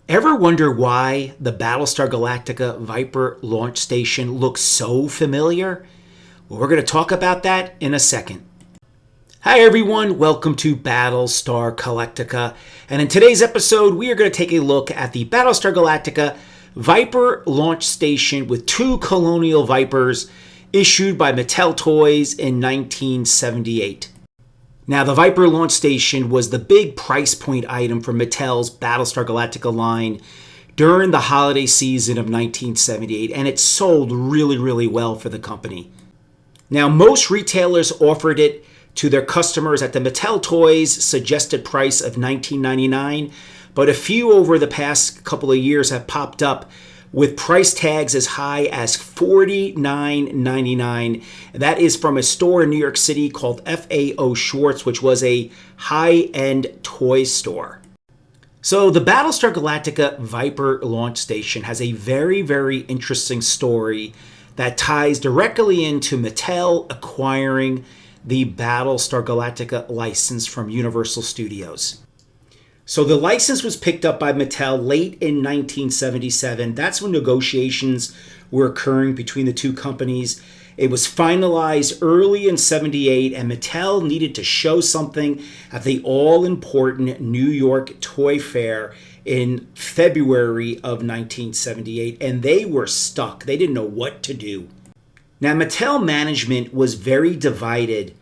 Ever wonder why the Battlestar Galactica Viper launch station looks so familiar? Well, we're going to talk about that in a second. Hi everyone, welcome to Battlestar Galactica. And in today's episode, we are going to take a look at the Battlestar Galactica Viper launch station with two Colonial Vipers issued by Mattel Toys in 1978. Now, the Viper launch station was the big price point item for Mattel's Battlestar Galactica line during the holiday season of 1978, and it sold really well for the company. Now, most retailers offered it to their customers at the Mattel Toys suggested price of $19.99, but a few over the past couple of years have popped up with price tags as high as $49.99. That is from a store in New York City called FAO Schwarz, which was a high-end toy store. So the Battlestar Galactica Viper launch station has a very interesting story that ties directly into Mattel acquiring the Battlestar Galactica license from Universal Studios. So the license was picked up by Mattel late in 1977. That's when negotiations were occurring between the two companies. It was finalized early in 78, and Mattel needed to show something at the all-important New York Toy Fair in February of 1978, and they were stuck. They didn't know what to do. Now, Mattel management was very divided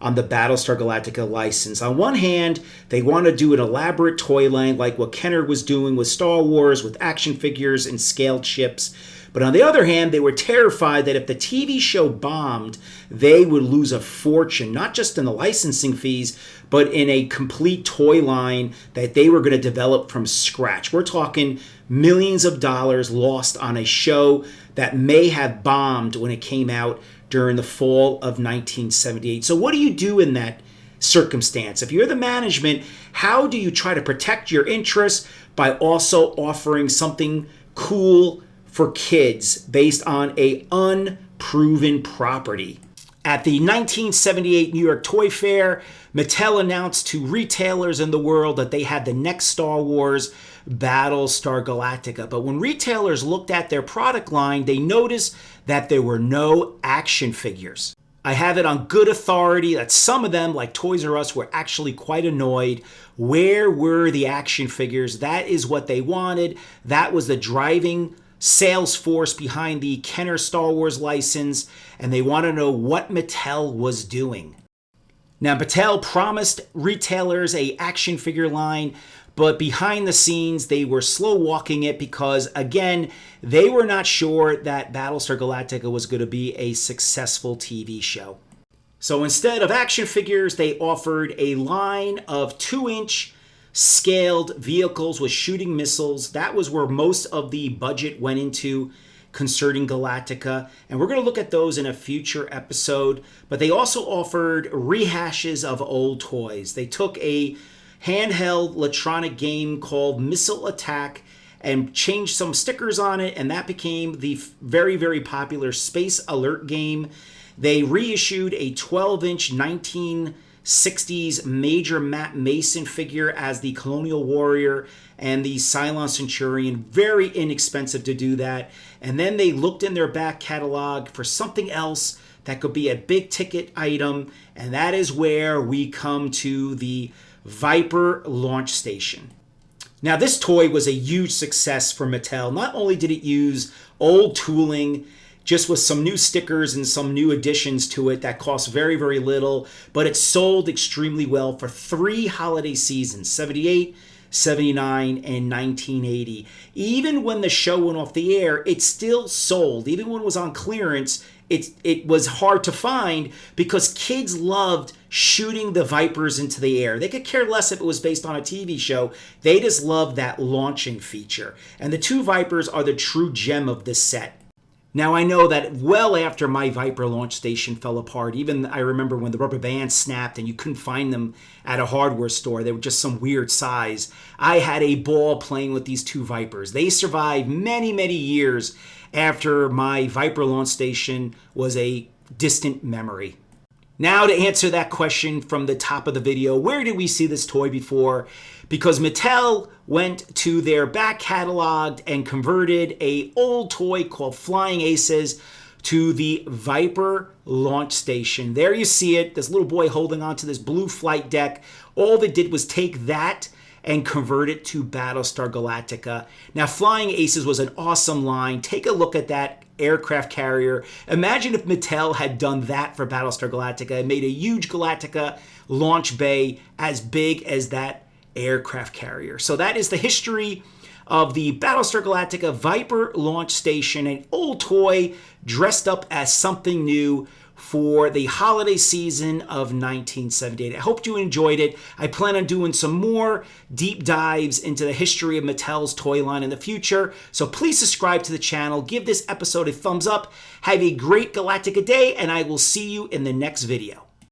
on the Battlestar Galactica license. On one hand, they want to do an elaborate toy line like what Kenner was doing with Star Wars with action figures and scaled ships. But on the other hand, they were terrified that if the TV show bombed, they would lose a fortune, not just in the licensing fees, but in a complete toy line that they were going to develop from scratch. We're talking millions of dollars lost on a show that may have bombed when it came out during the fall of 1978. So what do you do in that circumstance? If you're the management, how do you try to protect your interests by also offering something cool for kids based on a unproven property? At the 1978 New York Toy Fair, Mattel announced to retailers in the world that they had the next Star Wars, Battlestar Galactica. But when retailers looked at their product line, they noticed that there were no action figures. I have it on good authority that some of them, like Toys R Us, were actually quite annoyed. Where were the action figures? That is what they wanted. That was the driving sales force behind the Kenner Star Wars license, and they want to know what Mattel was doing. Now, Mattel promised retailers a action figure line, but behind the scenes, they were slow walking it because, again, they were not sure that Battlestar Galactica was going to be a successful TV show. So instead of action figures, they offered a line of 2-inch scaled vehicles with shooting missiles. That was where most of the budget went into concerning Galactica, and we're going to look at those in a future episode. But they also offered rehashes of old toys. They took a handheld electronic game called Missile Attack and changed some stickers on it, and that became the very popular Space Alert game. They reissued a 12-inch 1960s Major Matt Mason figure as the Colonial Warrior and the Cylon Centurion. Very inexpensive to do that. And then they looked in their back catalog for something else that could be a big ticket item, and that is where we come to the Viper launch station. Now, this toy was a huge success for Mattel. Not only did it use old tooling, just with some new stickers and some new additions to it that cost very little, but it sold extremely well for 3 holiday seasons, 78, 79, and 1980. Even when the show went off the air, it still sold. Even when it was on clearance, it was hard to find because kids loved shooting the Vipers into the air. They could care less if it was based on a TV show. They just loved that launching feature. And the two Vipers are the true gem of this set. Now, I know that well after my Viper launch station fell apart, even I remember when the rubber bands snapped and you couldn't find them at a hardware store. They were just some weird size. I had a ball playing with these two Vipers. They survived many years after my Viper launch station was a distant memory. Now to answer that question from the top of the video, where did we see this toy before? Because Mattel went to their back catalog and converted an old toy called Flying Aces to the Viper launch station. There you see it, this little boy holding onto this blue flight deck. All they did was take that and convert it to Battlestar Galactica. Now, Flying Aces was an awesome line. Take a look at that aircraft carrier. Imagine if Mattel had done that for Battlestar Galactica and made a huge Galactica launch bay as big as that aircraft carrier. So that is the history of the Battlestar Galactica Viper launch station, an old toy dressed up as something new for the holiday season of 1978. I hope you enjoyed it. I plan on doing some more deep dives into the history of Mattel's toy line in the future. So please subscribe to the channel, give this episode a thumbs up, have a great Galactica day, and I will see you in the next video.